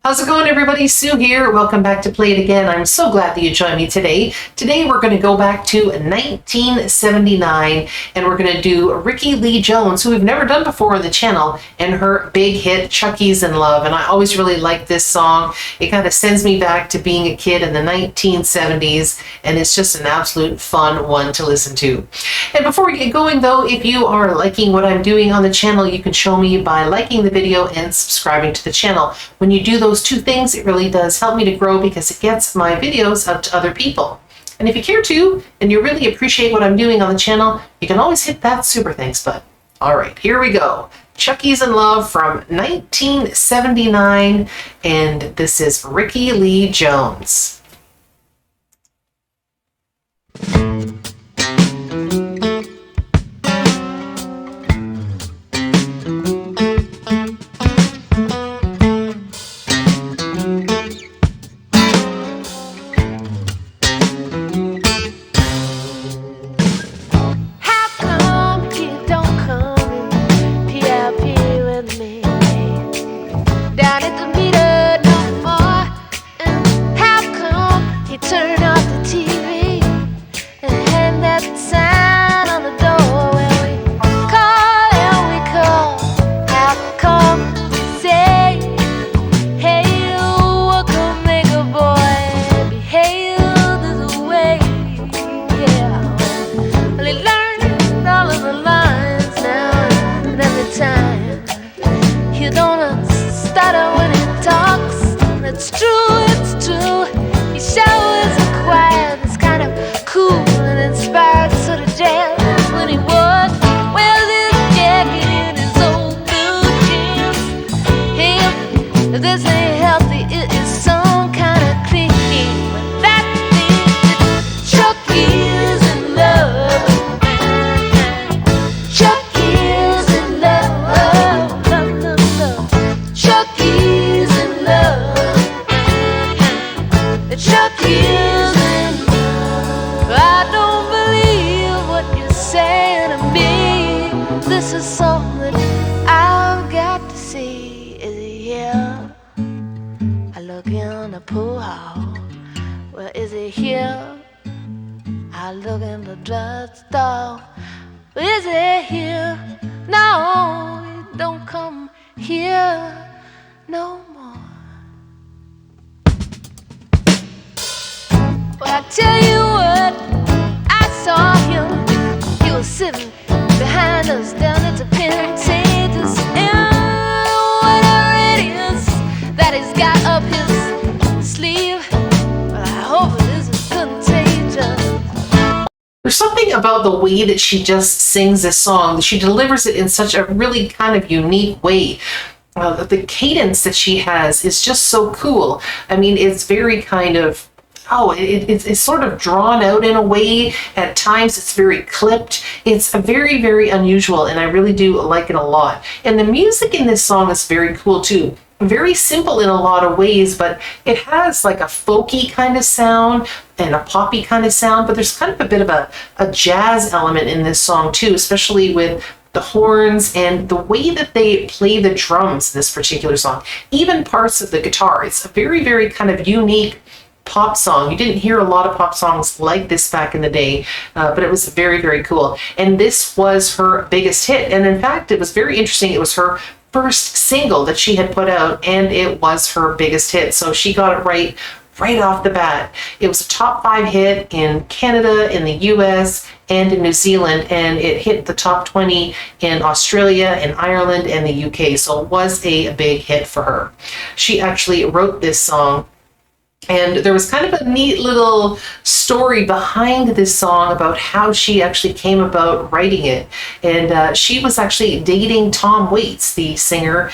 How's it going, everybody? Sue here. Welcome back to Play It Again. I'm so glad that you joined me today. Today we're going to go back to 1979 and we're going to do Rickie Lee Jones, who we've never done before on the channel, and her big hit Chuckies in Love. And I always really like this song. It kind of sends me back to being a kid in the 1970s, and it's just an absolute fun one to listen to. And before we get going though, if you are liking what I'm doing on the channel, you can show me by liking the video and subscribing to the channel. When you do those two things, it really does help me to grow because it gets my videos out to other people. And if you care to, and you really appreciate what I'm doing on the channel, you can always hit that super thanks button. All right, here we go. Chuckies in Love from 1979, and this is Rickie Lee Jones. This is something I've got to see. Is he here? I look in the pool hall. Well, is he here? I look in the drugstore. Is he here? No, he don't come here no more. Well, I tell you what, I saw him. He was sitting behind us down at the Pentateuch, and whatever it is that he's got up his sleeve, well, I hope it isn't contagious. There's something about the way that she just sings this song. She delivers it in such a really kind of unique way. The cadence that she has is just so cool. I mean, it's very kind of, it's sort of drawn out in a way. At times it's very clipped. It's very, very unusual, and I really do like it a lot. And the music in this song is very cool too. Very simple in a lot of ways, but it has like a folky kind of sound and a poppy kind of sound, but there's kind of a bit of a jazz element in this song too, especially with the horns and the way that they play the drums in this particular song, even parts of the guitar. It's a very, very kind of unique pop song. You didn't hear a lot of pop songs like this back in the day, but it was very, very cool. And this was her biggest hit. And in fact, it was very interesting. It was her first single that she had put out, and it was her biggest hit. So she got it right off the bat. It was a top 5 hit in Canada, in the US, and in New Zealand, and it hit the top 20 in Australia, in Ireland, and the UK. So it was a big hit for her. She actually wrote this song. And there was kind of a neat little story behind this song about how she actually came about writing it. And she was actually dating Tom Waits, the singer,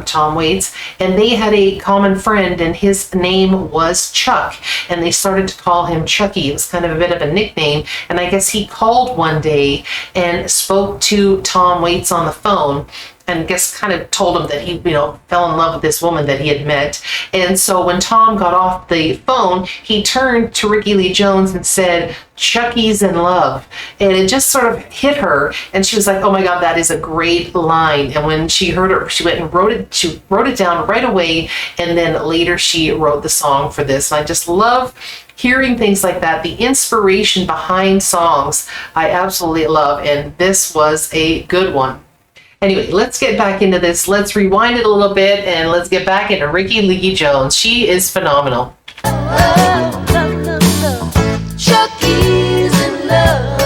Tom Waits, and they had a common friend, and his name was Chuck, and they started to call him Chucky. It was kind of a bit of a nickname, and I guess he called one day and spoke to Tom Waits on the phone. and just kind of told him that he, fell in love with this woman that he had met. And so when Tom got off the phone, he turned to Rickie Lee Jones and said, "Chuckie's in love." And it just sort of hit her, and she was like, "Oh my God, that is a great line." And when she heard it, she went and wrote it down right away, and then later she wrote the song for this. And I just love hearing things like that, the inspiration behind songs. I absolutely love, and this was a good one. Anyway, let's get back into this. Let's rewind it a little bit, and let's get back into Rickie Lee Jones. She is phenomenal. Chuckie's in love.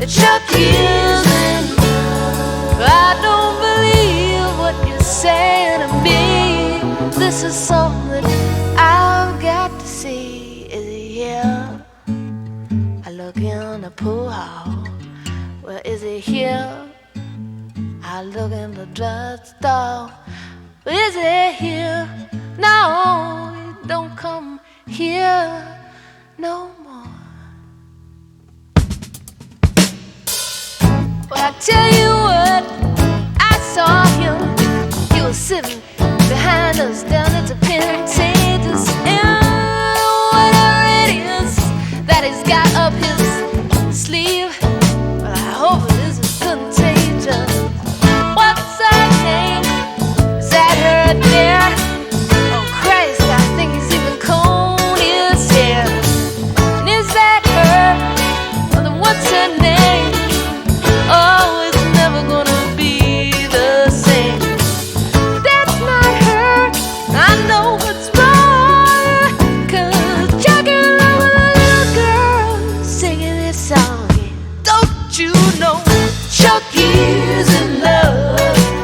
Chuckie's in love. I don't believe what you're saying to me. This is something I've got to see. Is he here? I look in the pool hall. Well, is he here? I look in the drugstore. Is he here? No, he don't come here no more. Well, I tell you what, I saw him. He was sitting behind us down at the Pentateuch, and whatever it is that he's got up his sleeve, well, I hope it isn't contagious. What's her name? Is that her there? Oh Christ, I think he's even combed his hair. And is that her? Well, then what's her name? Oh, it's never gonna be the same. That's not her. I know what's wrong, 'cause Chuckie in love with a little girl singing this song. Don't you know Chuckie's in love?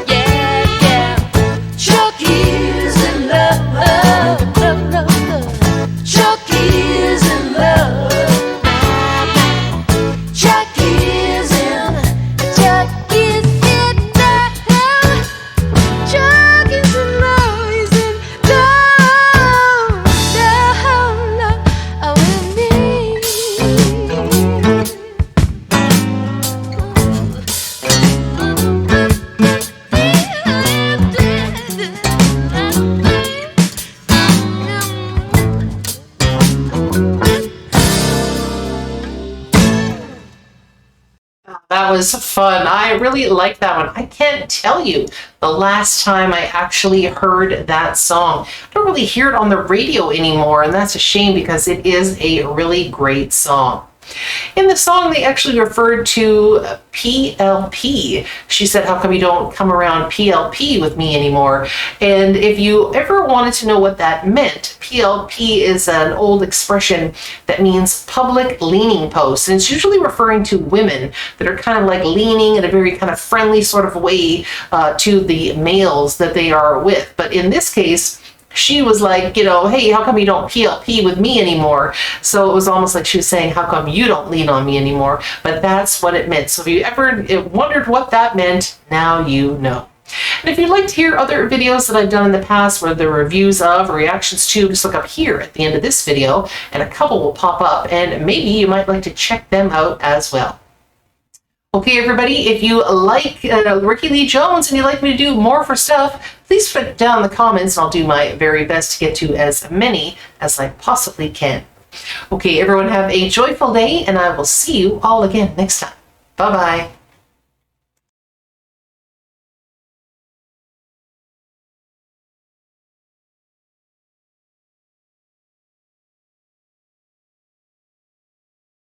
Yeah, yeah. Chuckie's in love. Love, love, love. Chuckie's in love. Chuckie's in love. Chuckie's in love. Chuckie's in love. He's in love. Love with me. That was fun. I really liked that one. I can't tell you the last time I actually heard that song. I don't really hear it on the radio anymore, and that's a shame because it is a really great song. In the song, they actually referred to PLP. She said, "How come you don't come around PLP with me anymore?" And if you ever wanted to know what that meant, PLP is an old expression that means public leaning post. And it's usually referring to women that are kind of like leaning in a very kind of friendly sort of way to the males that they are with. But in this case, she was like, "Hey, how come you don't PLP with me anymore?" So it was almost like she was saying, "How come you don't lean on me anymore?" But that's what it meant. So if you ever wondered what that meant, now you know. And if you'd like to hear other videos that I've done in the past, whether they're reviews of or reactions to, just look up here at the end of this video, and a couple will pop up, and maybe you might like to check them out as well. Okay, everybody, if you like Rickie Lee Jones and you'd like me to do more for stuff, please put it down in the comments and I'll do my very best to get to as many as I possibly can. Okay, everyone have a joyful day, and I will see you all again next time. Bye-bye.